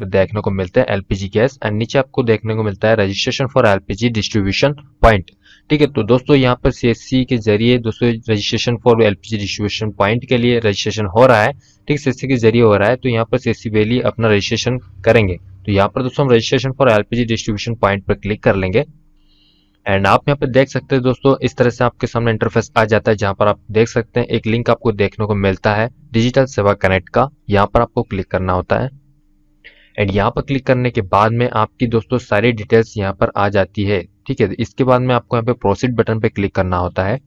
देखने को मिलते हैं एलपीजी गैस, एंड नीचे आपको देखने को मिलता है registration for LPG distribution point. ठीक है, तो दोस्तों यहाँ पर सीएससी के जरिए दोस्तों registration for LPG distribution point के लिए रजिस्ट्रेशन हो रहा है। ठीक, सीएससी के जरिए हो रहा है, तो यहाँ पर सीएससी वैली अपना रजिस्ट्रेशन करेंगे। तो यहाँ पर दोस्तों हम registration for LPG distribution point पर क्लिक कर लेंगे, एंड आप यहाँ पे देख सकते हैं दोस्तों इस तरह से आपके सामने इंटरफेस आ जाता है, जहां पर आप देख सकते हैं एक लिंक आपको देखने को मिलता है डिजिटल सेवा कनेक्ट का। यहाँ पर आपको क्लिक करना होता है, एंड यहाँ पर क्लिक करने के बाद में आपकी दोस्तों सारी डिटेल्स यहाँ पर आ जाती है। ठीक है, इसके बाद में आपको यहाँ पे प्रोसीड बटन पे क्लिक करना होता है।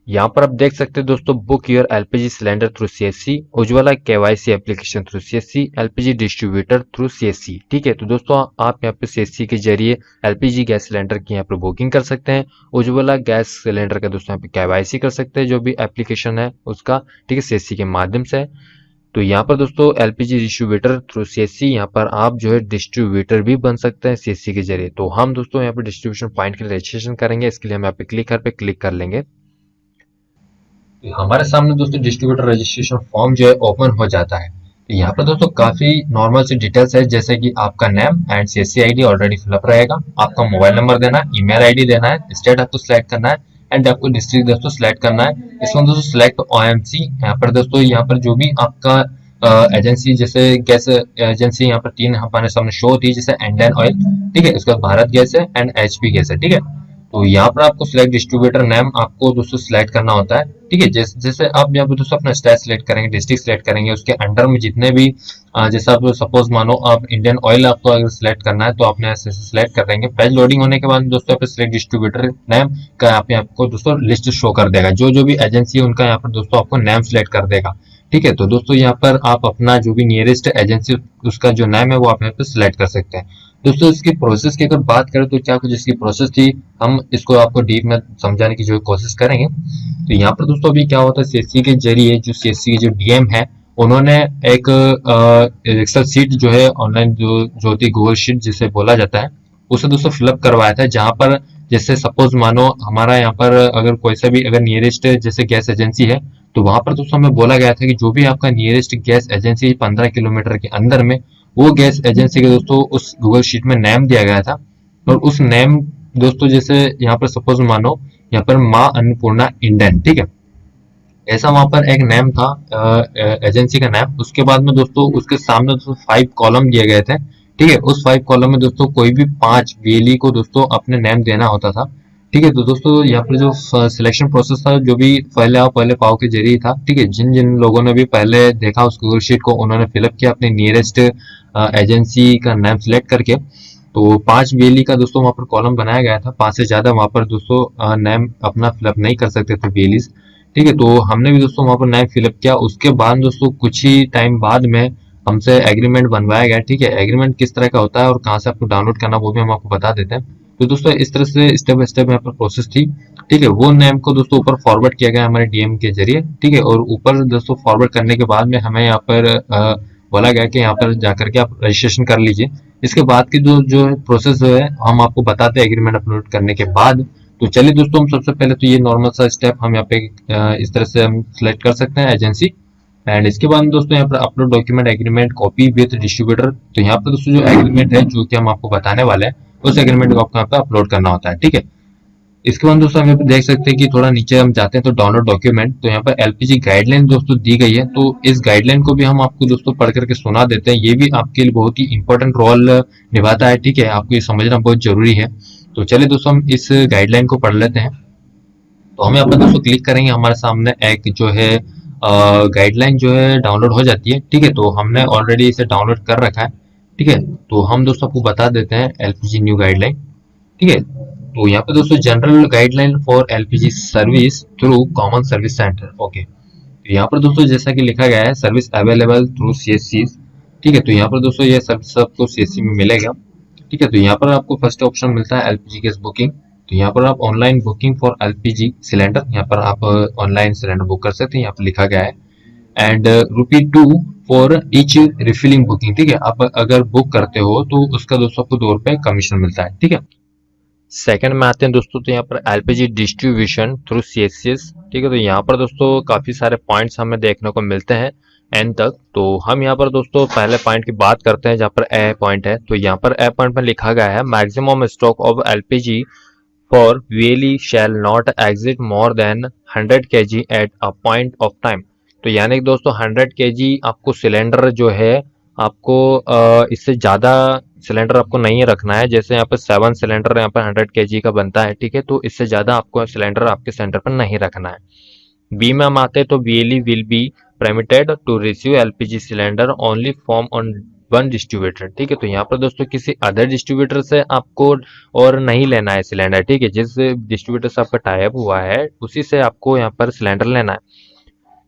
यहाँ पर आप देख सकते हैं दोस्तों book your LPG cylinder through CSC, Ujjwala KYC application through CSC, LPG distributor through CSC. ठीक है, तो दोस्तों आप यहाँ पे सीएससी के जरिए एलपीजी गैस सिलेंडर की यहाँ पर बुकिंग कर सकते हैं। उज्ज्वला गैस सिलेंडर का दोस्तों यहाँ पे केवाईसी कर सकते हैं, जो भी एप्लीकेशन है उसका। ठीक है, सीएससी के माध्यम से। तो यहाँ पर दोस्तों एलपीजी डिस्ट्रीब्यूटर थ्रू सीएससी, यहाँ पर आप जो है डिस्ट्रीब्यूटर भी बन सकते हैं सीएससी के जरिए। तो हम दोस्तों यहाँ पर डिस्ट्रीब्यूशन पॉइंट के लिए रजिस्ट्रेशन करेंगे, इसके लिए हम यहाँ पे क्लिक कर लेंगे। तो हमारे सामने दोस्तों डिस्ट्रीब्यूटर रजिस्ट्रेशन फॉर्म जो है ओपन हो जाता है। तो यहाँ पर दोस्तों काफी नॉर्मल सी डिटेल्स है, जैसे कि आपका name and CSC ID already fill up रहेगा, आपका मोबाइल नंबर देना है, ईमेल आईडी देना है, स्टेट आपको सिलेक्ट करना है, एंड आपको डिस्ट्रिक्ट दोस्तों सिलेक्ट करना है। इसमें दोस्तों सिलेक्ट ओएमसी, यहाँ पर दोस्तों यहाँ पर जो भी आपका एजेंसी, जैसे गैस एजेंसी यहाँ पर 3 हमारे सामने शो होती है, जैसे इंडियन ऑयल, ठीक है, उसका भारत गैस है, एंड एचपी गैस है। ठीक है, तो यहाँ पर आपको सिलेक्ट डिस्ट्रीब्यूटर नेम आपको दोस्तों सिलेक्ट करना होता है। ठीक है, जैसे आप यहाँ पे दोस्तों अपना स्टेट सिलेक्ट करेंगे, डिस्ट्रिक्ट सिलेक्ट करेंगे, उसके अंडर में जितने भी जैसे आप सपोज मानो आप इंडियन ऑयल आपको अगर सिलेक्ट करना है, तो आपने ऐसे सिलेक्ट कर देंगे। पेज लोडिंग होने के बाद दोस्तों यहाँ पे सिलेक्ट डिस्ट्रीब्यूटर नेम का यहाँ पे आपको दोस्तों लिस्ट शो कर देगा, जो भी एजेंसी है उनका यहाँ पर दोस्तों आपको नेम सिलेक्ट कर देगा। ठीक है, तो दोस्तों यहाँ पर आप अपना जो भी नियरेस्ट एजेंसी उसका जो नेम है वो आप यहाँ पे सिलेक्ट कर सकते हैं। दोस्तों इसकी प्रोसेस की अगर बात करें तो क्या कुछ इसकी प्रोसेस थी, हम इसको आपको डीप में समझाने की जो कोशिश करेंगे। तो यहाँ पर दोस्तों अभी क्या होता है, सीएससी के जरिए जो सीएससी के जो डीएम है उन्होंने एक एक्सेल शीट जो है ऑनलाइन जो होती है गूगल शीट जिसे बोला जाता है, उसे दोस्तों फिलअप करवाया था। जहां पर जैसे सपोज मानो हमारा यहाँ पर अगर कोई सा भी अगर नियरेस्ट जैसे गैस एजेंसी है, तो वहां पर दोस्तों हमें बोला गया था कि जो भी आपका नियरेस्ट गैस एजेंसी 15 किलोमीटर के अंदर में, वो गैस एजेंसी के दोस्तों उस गूगल शीट में नेम दिया गया था। और उस नेम दोस्तों जैसे यहाँ पर सपोज मानो यहाँ पर माँ अन्नपूर्णा इंडियन, ठीक है, ऐसा वहां पर एक नेम था एजेंसी का नेम। उसके बाद में दोस्तों उसके सामने दोस्तों 5 कॉलम दिए गए थे। ठीक है, उस 5 कॉलम में दोस्तों कोई भी 5 वेली को दोस्तों अपने नेम देना होता था। ठीक है, तो दोस्तों यहाँ पर जो सिलेक्शन प्रोसेस था, जो भी पहले आओ पहले पाओ के जरिए था। ठीक है, जिन जिन लोगों ने भी पहले देखा उस गूगल शीट को, उन्होंने फिलअप किया अपने नियरेस्ट एजेंसी का नेम सिलेक्ट करके। तो 5 वेली का दोस्तों वहां पर कॉलम बनाया गया था, 5 से ज्यादा वहां पर दोस्तों नेम अपना फिलअप नहीं कर सकते थे वेलीज। ठीक है, तो हमने भी दोस्तों वहां पर नेम फिलअप किया। उसके बाद दोस्तों कुछ ही टाइम बाद में हमसे एग्रीमेंट बनवाया गया। ठीक है, एग्रीमेंट किस तरह का होता है और कहाँ से आपको डाउनलोड करना वो भी हम आपको बता देते हैं। तो दोस्तों इस तरह से स्टेप बाय स्टेप यहाँ पर प्रोसेस थी। ठीक है, वो नेम को दोस्तों ऊपर फॉरवर्ड किया गया हमारे डीएम के जरिए। ठीक है, और ऊपर दोस्तों फॉरवर्ड करने के बाद में हमें यहाँ पर बोला गया कि यहाँ पर जाकर के आप रजिस्ट्रेशन कर लीजिए। इसके बाद की जो प्रोसेस है हम आपको बताते हैं एग्रीमेंट अपलोड करने के बाद। तो चलिए दोस्तों, हम सबसे पहले तो ये नॉर्मल सा स्टेप हम यहाँ पे इस तरह से हम सिलेक्ट कर सकते हैं एजेंसी, एंड इसके बाद दोस्तों यहाँ पर upload document agreement copy with distributor. तो यहाँ पर दोस्तों जो एग्रीमेंट है जो कि हम आपको बताने वाले हैं, उस एग्रीमेंट को आपको यहाँ पे अपलोड करना होता है। ठीक है, इसके बाद दोस्तों हम यहाँ पे देख सकते हैं कि थोड़ा नीचे हम जाते हैं तो डाउनलोड डॉक्यूमेंट, तो यहाँ पर एलपीजी गाइडलाइन दोस्तों दी गई है। तो इस गाइडलाइन को भी हम आपको दोस्तों पढ़ करके सुना देते हैं, ये भी आपके लिए बहुत ही इंपॉर्टेंट रोल निभाता है। ठीक है, आपको ये समझना बहुत जरूरी है। तो चलिए दोस्तों हम इस गाइडलाइन को पढ़ लेते हैं। तो हम यहाँ पर दोस्तों क्लिक करेंगे, हमारे सामने एक जो है गाइडलाइन जो है डाउनलोड हो जाती है। ठीक है, तो हमने ऑलरेडी इसे डाउनलोड कर रखा है। ठीक है, तो हम दोस्तों आपको बता देते हैं एलपीजी न्यू गाइडलाइन। ठीक है, तो यहाँ पे दोस्तों general guideline for LPG service through common service centre. Okay, तो यहाँ पर दोस्तों जैसा कि लिखा गया है सर्विस अवेलेबल थ्रू सीएससी। ठीक है, तो यहाँ पर दोस्तों ये सर्विस आपको सीएससी में मिलेगा। ठीक है, तो यहाँ पर आपको फर्स्ट ऑप्शन मिलता है एलपीजी गैस बुकिंग। तो यहाँ पर आप online booking for LPG cylinder, यहाँ पर आप ऑनलाइन सिलेंडर बुक कर सकते हैं, यहाँ पर लिखा गया है। And ₹2 for each refilling booking. ठीक है, आप अगर बुक करते हो तो उसका दोस्तों आपको ₹2 कमीशन मिलता है। ठीक है, सेकंड में आते हैं दोस्तों, तो यहाँ पर एलपीजी डिस्ट्रीब्यूशन थ्रू सीएससीएस। ठीक है, तो यहाँ पर दोस्तों काफी सारे पॉइंट्स हमें देखने को मिलते हैं, एन तक। तो हम यहाँ पर दोस्तों पहले पॉइंट की बात करते हैं, जहाँ पर ए पॉइंट है। तो यहाँ पर ए पॉइंट में लिखा गया है maximum stock of LPG for VLE shall not exit more than 100 kg at a point of time. तो यानी कि दोस्तों 100 kg आपको सिलेंडर जो है, आपको इससे ज़्यादा सिलेंडर आपको नहीं रखना है। जैसे यहाँ पर 7 सिलेंडर यहाँ पर 100 kg का बनता है, ठीक है। तो इससे ज़्यादा आपको सिलेंडर आपके सेंटर पर नहीं रखना है। बी में हम आते हैं तो VLE will be permitted to receive LPG cylinder only from on one distributor, ठीक है। तो यहाँ पर दोस्तों किसी अदर डिस्ट्रीब्यूटर से आपको और नहीं लेना है सिलेंडर, ठीक है। जिस डिस्ट्रीब्यूटर से आपका टाई अप हुआ है उसी से आपको यहाँ पर सिलेंडर लेना है।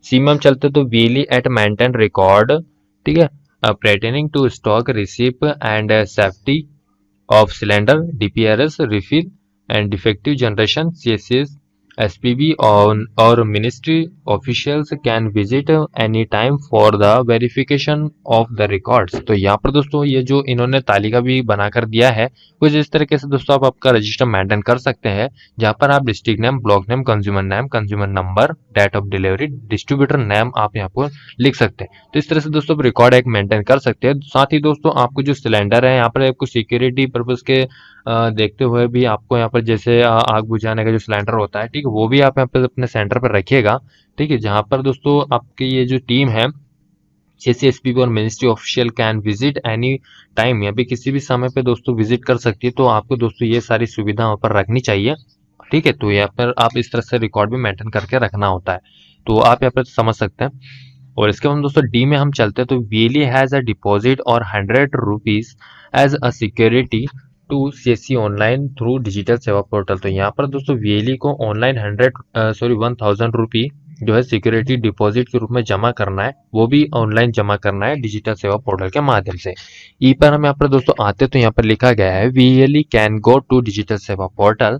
सी में हम चलते तो VLE एट मेंटेन रिकॉर्ड, ठीक है, pertaining to stock receipt and safety of cylinder, DPRS, refill and defective generation, CSS, SPB or ministry officials can visit any time for the verification of the records। तो यहाँ पर दोस्तों ये जो इन्होंने तालिका भी बनाकर दिया है, कुछ इस तरीके से दोस्तों आप आपका रजिस्टर मेंटेन कर सकते हैं, जहाँ पर आप district name, block name, consumer number, date of delivery, distributor name आप यहाँ पर लिख सकते हैं। तो इस तरह से दोस्तों रिकॉर्ड एक मेंटेन कर सकते हैं। साथ ही दोस्तों आपको जो सिलेंडर है यहाँ पर आपको सिक्योरिटी पर्पज के देखते हुए भी आपको यहाँ पर जैसे आग बुझाने का जो सिलेंडर होता है, ठीक है, वो भी आप यहाँ पर अपने सेंटर पर रखिएगा, ठीक है। जहाँ पर दोस्तों आपकी ये जो टीम है CCSPB और ministry official can visit any time, यहाँ पे किसी भी समय पे दोस्तों विजिट कर सकती है। तो आपको दोस्तों ये सारी सुविधा वहाँ पर रखनी चाहिए, ठीक है। तो यहाँ पर आप इस तरह से रिकॉर्ड भी मेंटेन करके रखना होता है, तो आप यहाँ पर समझ सकते हैं। और इसके बाद दोस्तों डी में हम चलते हैं तो VLE हैज अ डिपॉजिट और 100 rupees as a security to CSC online through digital Seva portal. तो यहाँ पर दोस्तों VLE को ऑनलाइन 1000 रुपी जो है सिक्योरिटी डिपॉजिट के रूप में जमा करना है, वो भी ऑनलाइन जमा करना है डिजिटल सेवा पोर्टल के माध्यम से। ई पर हम यहाँ पर दोस्तों आते तो यहाँ पर लिखा गया है VLE can go to digital Seva portal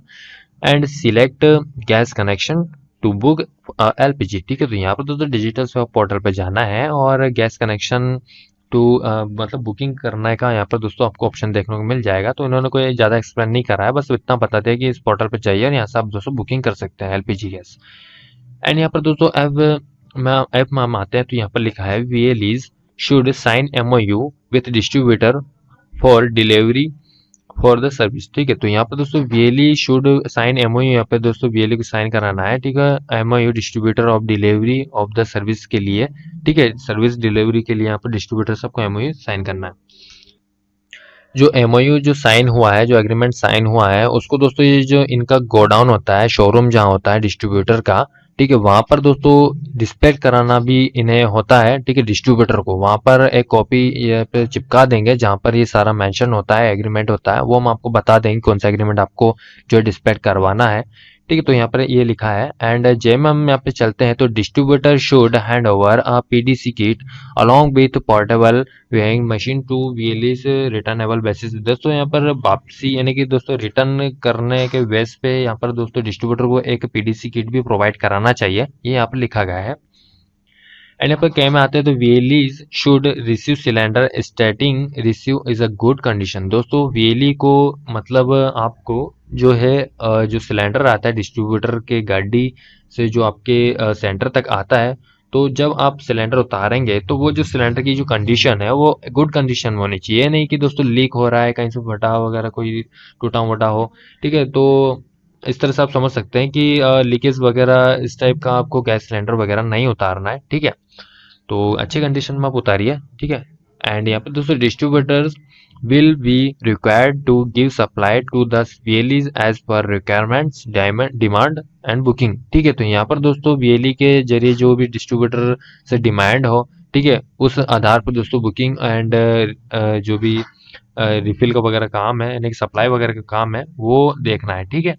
and select gas connection to book LPG, ठीक है। तो यहाँ पर दोस्तों डिजिटल सेवा पोर्टल पे जाना है और गैस कनेक्शन टू मतलब बुकिंग करने का यहाँ पर दोस्तों आपको ऑप्शन देखने को मिल जाएगा। तो इन्होंने कोई ज़्यादा एक्सप्लेन नहीं करा है, बस इतना बता दिया कि इस पोर्टल पे जाइए और यहाँ से आप दोस्तों बुकिंग कर सकते हैं LPG गैस। एंड यहाँ पर दोस्तों ऐप में हम आते हैं तो यहाँ पर लिखा है VLEs should sign MOU with distributor for delivery for the service, ठीक है। तो यहाँ पर दोस्तों VLE शुड साइन MOU, यहाँ पे दोस्तों VLE को साइन कराना है, ठीक है। MOU distributor of delivery of the service के लिए, ठीक है, सर्विस डिलीवरी के लिए यहाँ पर डिस्ट्रीब्यूटर सबको MOU साइन करना है। जो MOU जो साइन हुआ है, जो एग्रीमेंट साइन हुआ है, उसको दोस्तों ये जो इनका गोडाउन होता है, शोरूम जहाँ होता है डिस्ट्रीब्यूटर का, ठीक है, वहां पर दोस्तों डिस्पैच कराना भी इन्हें होता है, ठीक है। डिस्ट्रीब्यूटर को वहां पर एक कॉपी ये पे चिपका देंगे जहां पर ये सारा मेंशन होता है, एग्रीमेंट होता है, वो हम आपको बता देंगे कौन सा एग्रीमेंट आपको जो डिस्पैच करवाना है, ठीक है। तो यहाँ पर ये लिखा है। एंड जेम हम यहाँ पे चलते हैं तो distributor should hand over a PDC kit along with portable weighing machine to VLEs returnable basis. दोस्तों यहाँ पर वापसी यानी कि दोस्तों रिटर्न करने के बेस पे यहाँ पर दोस्तों डिस्ट्रीब्यूटर को एक PDC किट भी प्रोवाइड कराना चाहिए, ये यहाँ पर लिखा गया है। एंड यहाँ पर क्या में आते हैं तो VLEs should receive cylinder स्टेटिंग receive is a good condition. दोस्तों VLE को मतलब आपको जो है जो सिलेंडर आता है डिस्ट्रीब्यूटर के गाड़ी से जो आपके सेंटर तक आता है, तो जब आप सिलेंडर उतारेंगे तो वो जो सिलेंडर की जो कंडीशन है वो गुड कंडीशन में होनी चाहिए, नहीं कि दोस्तों लीक हो रहा है, कहीं से फटा वगैरह कोई टूटा मोटा हो, ठीक है। तो इस तरह से आप समझ सकते हैं कि लीकेज वगैरह इस टाइप का आपको गैस सिलेंडर वगैरह नहीं उतारना है, ठीक है। तो अच्छी कंडीशन में आप उतारिए, ठीक है। एंड यहाँ पे दोस्तों distributors will be required to give supply to the VLEs as per requirements demand and booking, ठीक है। तो यहाँ पर दोस्तों VLE के जरिए जो भी डिस्ट्रीब्यूटर से डिमांड हो, ठीक है, उस आधार पर दोस्तों बुकिंग एंड जो भी रिफिल का वगैरह काम है यानी कि सप्लाई वगैरह का काम है वो देखना है, ठीक है।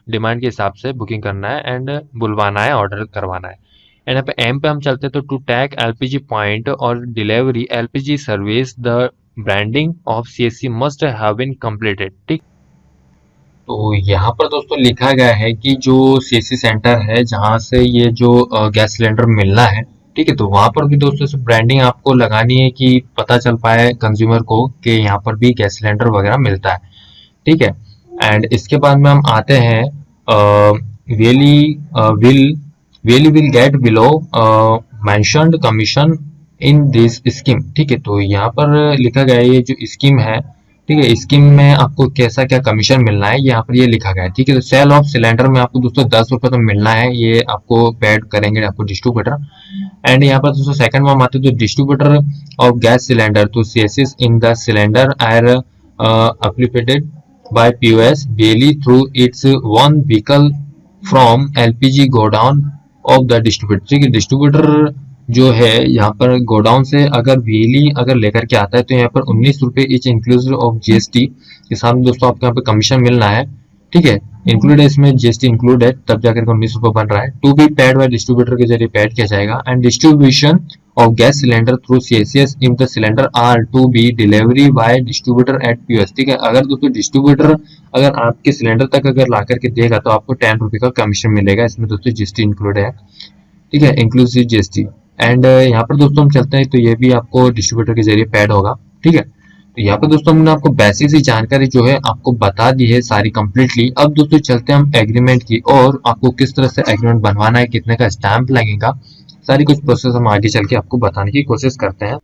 डिमांड के हिसाब से बुकिंग करना है एंड बुलवाना है, ऑर्डर करवाना है। एंड यहाँ पे एम पे हम चलते हैं तो टू टैग LPG पॉइंट और delivery LPG service the branding of CSC must have been completed, ठीक। तो यहाँ पर दोस्तों लिखा गया है कि जो CSC सेंटर है जहाँ से ये जो गैस सिलेंडर मिलना है, ठीक है, तो वहां पर भी दोस्तों ब्रांडिंग आपको लगानी है कि पता चल पाए कंज्यूमर को कि यहाँ पर भी गैस सिलेंडर वगैरह मिलता है, ठीक है। एंड इसके बाद में हम आते हैं VLE will get below mentioned commission in this scheme. ठीक है, तो यहाँ पर लिखा गया है ये जो स्कीम है, ठीक है, स्कीम में आपको कैसा क्या कमीशन मिलना है यहाँ पर ये लिखा गया है। ठीक है, तो सेल ऑफ सिलेंडर में आपको दोस्तों 10 रुपये तो मिलना है, ये आपको पेड करेंगे आपको डिस्ट्रीब्यूटर। एंड यहाँ पर दोस्तों सेकंड में हम आते हैं तो डिस्ट्रीब्यूटर ऑफ गैस सिलेंडर तो CSS in the cylinder are applicated by POS daily through its one vehicle from LPG godown of the distributor. ठीक है, डिस्ट्रीब्यूटर जो है यहाँ पर गोडाउन से अगर बिजली अगर लेकर के आता है तो यहाँ पर 19 रुपये इच इंक्लूसिव ऑफ जीएसटी के साथ दोस्तों आपको यहाँ पे कमीशन मिलना है। ठीक है, इंक्लूड है, इसमें जीएसटी इंक्लूड है, तब जाकर के 19 रुपये बन रहा है। To be paid by distributor के जरिए पेड किया जाएगा। And distribution of gas cylinder through CCS if the cylinder are to be delivery by distributor at POS। ठीक है, अगर दोस्तों डिस्ट्रीब्यूटर अगर आपके सिलेंडर तक अगर ला करके देगा तो आपको 10 रुपये का कमीशन मिलेगा, इसमें दोस्तों जीएसटी इंक्लूड है। ठीक है, इंक्लूसिव जीएसटी। एंड यहाँ पर दोस्तों हम चलते हैं तो ये भी आपको डिस्ट्रीब्यूटर के जरिए पेड होगा। ठीक है, तो यहाँ पर दोस्तों हमने आपको बेसिक सी जानकारी जो है आपको बता दी है सारी कंप्लीटली। अब दोस्तों चलते हैं हम एग्रीमेंट की और आपको किस तरह से एग्रीमेंट बनवाना है, कितने का स्टैंप लगेगा, सारी कुछ प्रोसेस हम आगे चल के आपको बताने की कोशिश करते हैं।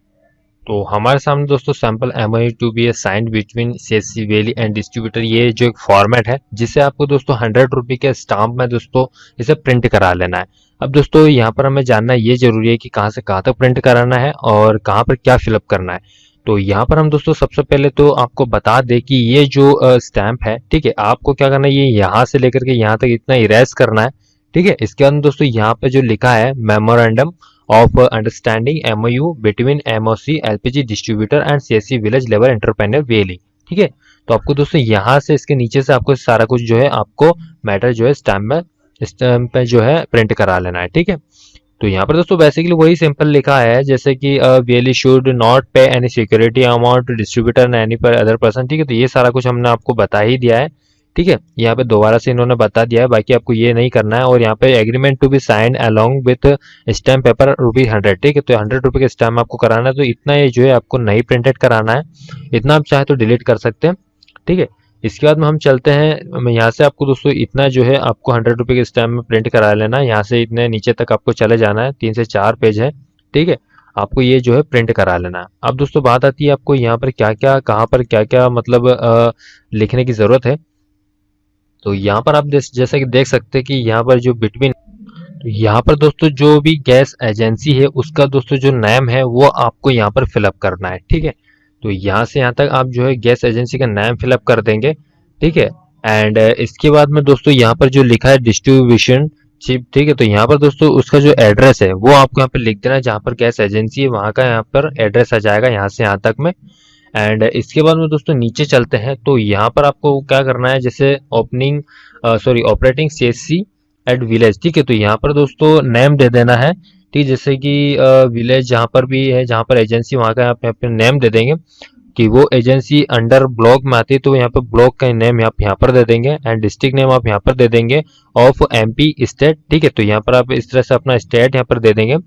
तो हमारे सामने दोस्तों sample MOU to be signed between CSC VLE and distributor, ये जो एक फॉर्मेट है जिसे आपको दोस्तों 100 रुपये के स्टाम्प में दोस्तों इसे प्रिंट करा लेना है। अब दोस्तों यहाँ पर हमें जानना ये जरूरी है कि कहाँ से कहाँ तक प्रिंट कराना है और कहाँ पर क्या फिलअप करना है। तो यहाँ पर हम दोस्तों सबसे पहले तो आपको बता दें कि ये जो स्टैंप है, ठीक है, आपको क्या करना है, ये यहाँ से लेकर के यहाँ तक इतना इरेज करना है। ठीक है, इसके बाद दोस्तों यहाँ पे जो लिखा है memorandum of understanding MOU between MOC LPG distributor and CSC village level entrepreneur वेली। ठीक है, तो आपको दोस्तों यहाँ से इसके नीचे से आपको सारा कुछ जो है आपको मैटर जो है स्टैम्प पे जो है प्रिंट करा लेना है। ठीक है, तो यहाँ पर दोस्तों बेसिकली वही सिंपल लिखा है जैसे कि VLE should not pay any security amount to distributor any पर अदर पर्सन। ठीक है, तो ये सारा कुछ हमने आपको बता ही दिया है। ठीक है, यहाँ पे दोबारा से इन्होंने बता दिया है, बाकी आपको ये नहीं करना है। और यहाँ पे agreement to be sign along with stamp paper ₹100। ठीक है, तो 100 रुपये के स्टैम्प आपको कराना है, तो इतना ये जो है आपको नहीं प्रिंटेड कराना है, इतना आप चाहे तो डिलीट कर सकते हैं। ठीक है, इसके बाद में हम चलते हैं, यहाँ से आपको दोस्तों इतना जो है आपको 100 रुपये के स्टैम्प में प्रिंट करा लेना है। यहाँ से इतने नीचे तक आपको चले जाना है, 3 से 4 पेज है। ठीक है, आपको ये जो है प्रिंट करा लेना है। अब दोस्तों बात आती है आपको यहाँ पर क्या क्या कहाँ पर क्या क्या मतलब लिखने की जरूरत है। तो यहाँ पर आप जैसा कि देख सकते हैं कि यहाँ पर जो बिटवीन, तो यहाँ पर दोस्तों जो भी गैस एजेंसी है उसका दोस्तों जो नेम है वो आपको यहाँ पर फिलअप करना है। ठीक है, तो यहाँ से यहाँ तक आप जो है गैस एजेंसी का नेम फिलअप कर देंगे। ठीक है, एंड इसके बाद में दोस्तों यहाँ पर जो लिखा है डिस्ट्रीब्यूशन चिप, ठीक है, तो यहाँ पर दोस्तों उसका जो एड्रेस है वो आपको यहाँ पर लिख देना है, जहाँ पर गैस एजेंसी है वहाँ का यहाँ पर एड्रेस आ जाएगा यहाँ से यहाँ तक में। एंड इसके बाद में दोस्तों नीचे चलते हैं तो यहाँ पर आपको क्या करना है, जैसे ऑपरेटिंग सीएससी एट विलेज। ठीक है, तो यहाँ पर दोस्तों नेम दे देना है। ठीक, जैसे कि विलेज जहाँ पर भी है, जहाँ पर एजेंसी वहाँ का आप यहाँ पे नेम दे देंगे कि वो एजेंसी अंडर ब्लॉक में आती है, तो यहाँ पे ब्लॉक का नेम आप यहाँ पर दे देंगे एंड डिस्ट्रिक्ट नेम आप यहाँ पर दे देंगे ऑफ एमपी स्टेट। ठीक है, तो यहाँ पर आप इस तरह से अपना स्टेट यहाँ पर दे देंगे।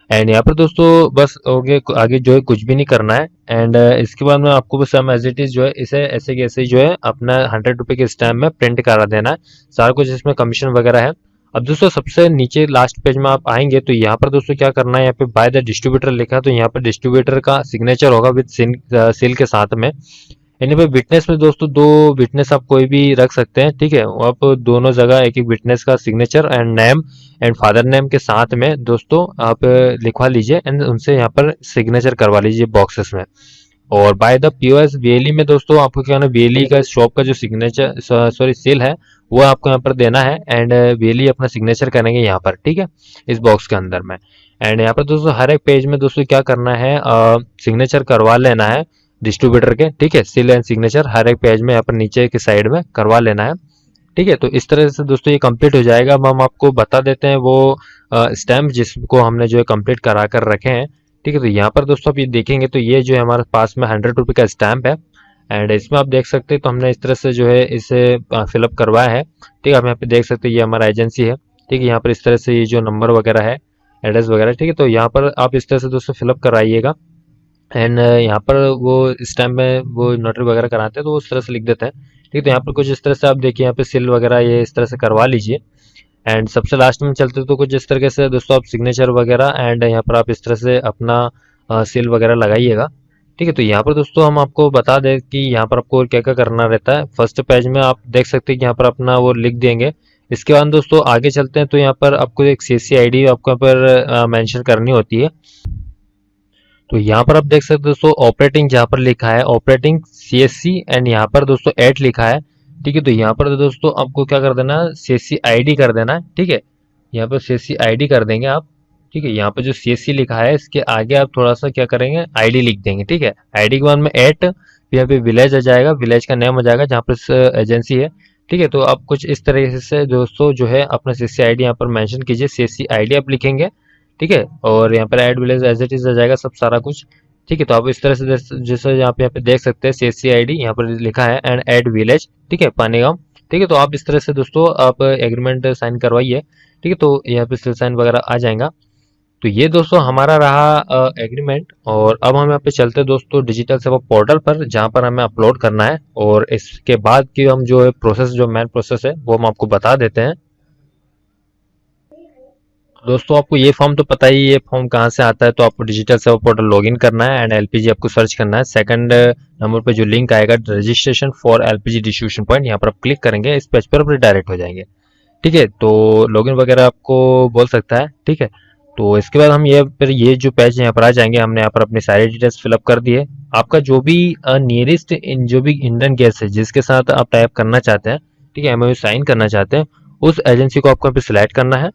एंड यहाँ पर दोस्तों बस आगे जो है कुछ भी नहीं करना है। एंड इसके बाद में आपको बस हम एज इट इज जो है इसे ऐसे कैसे जो है अपना 100 रुपये के स्टैम्प में प्रिंट करा देना है, सारा कुछ इसमें कमीशन वगैरह है। अब दोस्तों सबसे नीचे लास्ट पेज में आप आएंगे तो यहाँ पर दोस्तों क्या करना है, यहाँ पे बाय द डिस्ट्रीब्यूटर लिखा है, तो यहाँ पर डिस्ट्रीब्यूटर का सिग्नेचर होगा विद सील के साथ में। यानी पे विटनेस में दोस्तों 2 विटनेस आप कोई भी रख सकते हैं। ठीक है, आप दोनों जगह एक एक विटनेस का signature and name and father name के साथ में दोस्तों आप लिखवा लीजिए एंड उनसे यहाँ पर सिग्नेचर करवा लीजिए बॉक्सेस में। और बाय द पीओएस वेली में दोस्तों आपको क्या है, वेली का शॉप का जो सिग्नेचर सेल है वो आपको यहाँ पर देना है एंड वेली अपना सिग्नेचर करेंगे यहाँ पर। ठीक है, इस बॉक्स के अंदर में। एंड यहाँ पर दोस्तों हर एक पेज में दोस्तों क्या करना है, सिग्नेचर करवा लेना है डिस्ट्रीब्यूटर के। ठीक है, सील एंड सिग्नेचर हर एक पेज में यहाँ पर नीचे की साइड में करवा लेना है। ठीक है, तो इस तरह से दोस्तों ये कंप्लीट हो जाएगा। अब हम आपको बता देते हैं वो स्टैम्प जिसको हमने जो है कंप्लीट करा कर रखे हैं। ठीक है, तो यहाँ पर दोस्तों आप ये देखेंगे तो ये जो है हमारे पास में 100 रुपये का स्टैम्प है एंड इसमें आप देख सकते हैं तो हमने इस तरह से जो है इसे फिलअप करवाया है। ठीक है, आप यहाँ पे देख सकते हैं ये हमारा एजेंसी है। ठीक है, यहाँ पर इस तरह से ये जो नंबर वगैरह है, एड्रेस वगैरह, ठीक है, तो यहाँ पर आप इस तरह से दोस्तों फिलअप कराइएगा। एंड यहाँ पर वो स्टैम्प में वो नोटरी वगैरह कराते हैं तो उस तरह से लिख देते हैं। ठीक है, तो यहाँ पर कुछ इस तरह से आप देखिए यहाँ पे सील वगैरह ये इस तरह से करवा लीजिए। एंड सबसे लास्ट में चलते तो कुछ इस तरीके से दोस्तों आप सिग्नेचर वगैरह एंड यहाँ पर आप इस तरह से अपना सेल वगैरह लगाइएगा। ठीक है, तो यहाँ पर दोस्तों हम आपको बता दें कि यहाँ पर आपको क्या क्या करना रहता है। फर्स्ट पेज में आप देख सकते हैं कि यहाँ पर अपना वो लिख देंगे। इसके बाद दोस्तों आगे चलते हैं तो यहाँ पर आपको एक CSC ID आपको यहाँ पर मेंशन करनी होती है। तो यहाँ पर आप देख सकते हो दोस्तों ऑपरेटिंग जहाँ पर लिखा है ऑपरेटिंग CSC एंड यहाँ पर दोस्तों 8 लिखा है। ठीक है, तो यहाँ पर दोस्तों आपको क्या कर देना है, CSC ID कर देना है। ठीक है, यहाँ पर CSC ID कर देंगे आप। ठीक है, यहाँ पर जो CSC लिखा है इसके आगे आप थोड़ा सा क्या करेंगे, ID लिख देंगे। ठीक है, ID के बाद में 8, यहाँ पे विलेज आ जाएगा, विलेज का नेम आ जाएगा जहाँ पर एजेंसी है। ठीक है, तो आप कुछ इस तरीके से दोस्तों जो है अपना CSC ID यहाँ पर मेंशन कीजिए। CSC ID आप लिखेंगे। ठीक है, और यहाँ पर add village as it is आ जाएगा सब सारा कुछ। ठीक है, तो आप इस तरह से जैसे यहाँ पे देख सकते हैं CSC ID यहाँ पर लिखा है एंड ऐड विलेज। ठीक है, पानीगांव। ठीक है, तो आप इस तरह से दोस्तों आप एग्रीमेंट साइन करवाइए। ठीक है, तो यहाँ पे सिल साइन वगैरह आ जाएगा। तो ये दोस्तों हमारा रहा एग्रीमेंट। और अब हम यहाँ पे चलते हैं दोस्तों डिजिटल सेवा पोर्टल पर, जहाँ पर हमें अपलोड करना है। और इसके बाद की हम जो है प्रोसेस, जो मेन प्रोसेस है वो हम आपको बता देते हैं। दोस्तों आपको ये फॉर्म तो पता ही, ये फॉर्म कहाँ से आता है। तो आपको डिजिटल सेवा पोर्टल लॉगिन करना है एंड LPG आपको सर्च करना है। सेकंड नंबर पे जो लिंक आएगा registration for LPG distribution point, यहाँ पर आप क्लिक करेंगे, इस पेज पर आप डायरेक्ट हो जाएंगे। ठीक है, तो लॉगिन वगैरह आपको बोल सकता है। ठीक है, तो इसके बाद हम ये फिर ये जो पेज यहाँ पर आ जाएंगे। हमने यहाँ पर अपनी सारी डिटेल्स फिलअप कर दी है। आपका जो भी नियरेस्ट जो भी इंडियन गैस है जिसके साथ आप टाइप करना चाहते हैं, ठीक है, MOU साइन करना चाहते हैं, उस एजेंसी को आपको यहाँ पे सिलेक्ट करना है।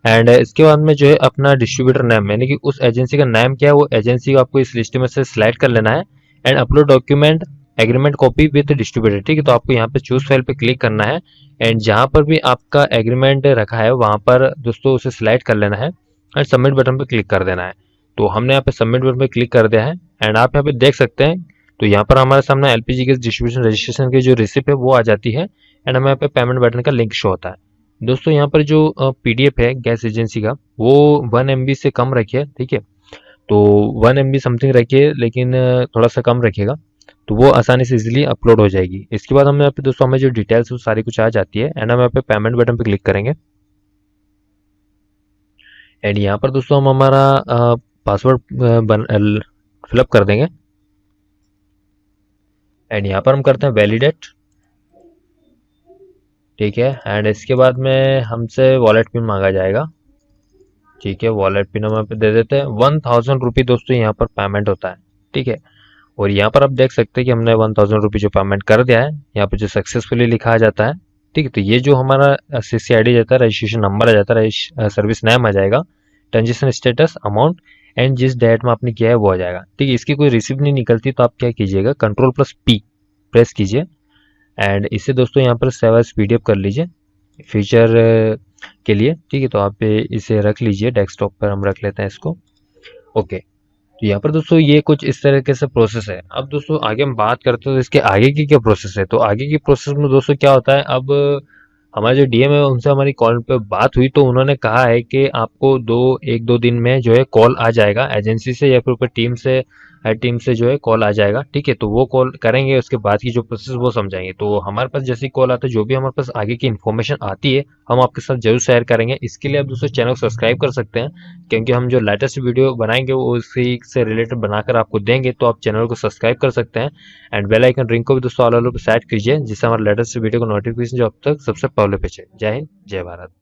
एंड इसके बाद में जो है अपना डिस्ट्रीब्यूटर नाम, यानी कि उस एजेंसी का नाम क्या है, वो एजेंसी को आपको इस लिस्ट में से सिलेक्ट कर लेना है। And upload document agreement copy with distributor. ठीक है, तो आपको यहाँ पे चूज फाइल पे क्लिक करना है एंड जहाँ पर भी आपका एग्रीमेंट रखा है वहाँ पर दोस्तों उसे सिलेक्ट कर लेना है एंड सबमिट बटन पे क्लिक कर देना है। तो हमने यहाँ पे सबमिट बटन पे क्लिक कर दिया है एंड आप यहाँ पे देख सकते हैं। तो यहाँ पर हमारे सामने LPG गैस डिस्ट्रीब्यूशन रजिस्ट्रेशन की जो रिसिप्ट है वो आ जाती है एंड हमें यहाँ पे पेमेंट बटन का लिंक शो होता है। दोस्तों यहाँ पर जो PDF है गैस एजेंसी का वो 1 MB से कम रखिए। ठीक है, तो 1 MB समथिंग रखिए, लेकिन थोड़ा सा कम रखिएगा, तो वो आसानी से इजीली अपलोड हो जाएगी। इसके बाद हम यहाँ पे दोस्तों हमें जो डिटेल्स वो सारी कुछ आ जाती है एंड हम यहाँ पे पेमेंट बटन पे क्लिक करेंगे। एंड यहाँ पर दोस्तों हम हमारा पासवर्ड फिलअप कर देंगे एंड यहाँ पर हम करते हैं वैलिडेट। ठीक है, एंड इसके बाद में हमसे वॉलेट पिन मांगा जाएगा। ठीक है, वॉलेट पिन हम यहाँ पे दे देते हैं। 1000 रुपये दोस्तों यहाँ पर पेमेंट होता है। ठीक है, और यहाँ पर आप देख सकते हैं कि हमने 1000 रुपये जो पेमेंट कर दिया है, यहाँ पे जो सक्सेसफुली लिखा आ जाता है। ठीक है, तो ये जो हमारा CSC ID जाता है, रजिस्ट्रेशन नंबर आ जाता है, सर्विस नेम आ जाएगा, ट्रांजेक्शन स्टेटस, अमाउंट एंड जिस डेट में आपने किया है वो आ जाएगा। ठीक है, इसकी कोई रिसिप्ट नहीं निकलती तो आप क्या कीजिएगा, Ctrl+P प्रेस कीजिए एंड इसे दोस्तों यहाँ पर सेव एज PDF कर लीजिए फ्यूचर के लिए। ठीक है, तो आप इसे रख लीजिए, डेस्कटॉप पर हम रख लेते हैं इसको। ओके, तो यहाँ पर दोस्तों ये कुछ इस तरीके से प्रोसेस है। अब दोस्तों आगे हम बात करते हैं तो इसके आगे की क्या प्रोसेस है। तो आगे की प्रोसेस में दोस्तों क्या होता है, अब हमारे जो DM है उनसे हमारी कॉल पे बात हुई तो उन्होंने कहा है कि आपको 1-2 दिन में जो है कॉल आ जाएगा एजेंसी से या फिर ऊपर टीम से जो है कॉल आ जाएगा। ठीक है, तो वो कॉल करेंगे, उसके बाद की जो प्रोसेस वो समझाएंगे। तो हमारे पास जैसी कॉल आता है, जो भी हमारे पास आगे की इन्फॉर्मेशन आती है हम आपके साथ जरूर शेयर करेंगे। इसके लिए आप दोस्तों चैनल को सब्सक्राइब कर सकते हैं, क्योंकि हम जो लेटेस्ट वीडियो बनाएंगे वो उसी से रिलेटेड बनाकर आपको देंगे। तो आप चैनल को सब्सक्राइब कर सकते हैं एंड बेल आइकन रिंग को भी दोस्तों ऑल ओवर पे सेट कीजिए, जिससे हमारे लेटेस्ट वीडियो को नोटिफिकेशन जो अब तक सबसे पहले पे चले। जय हिंद, जय भारत।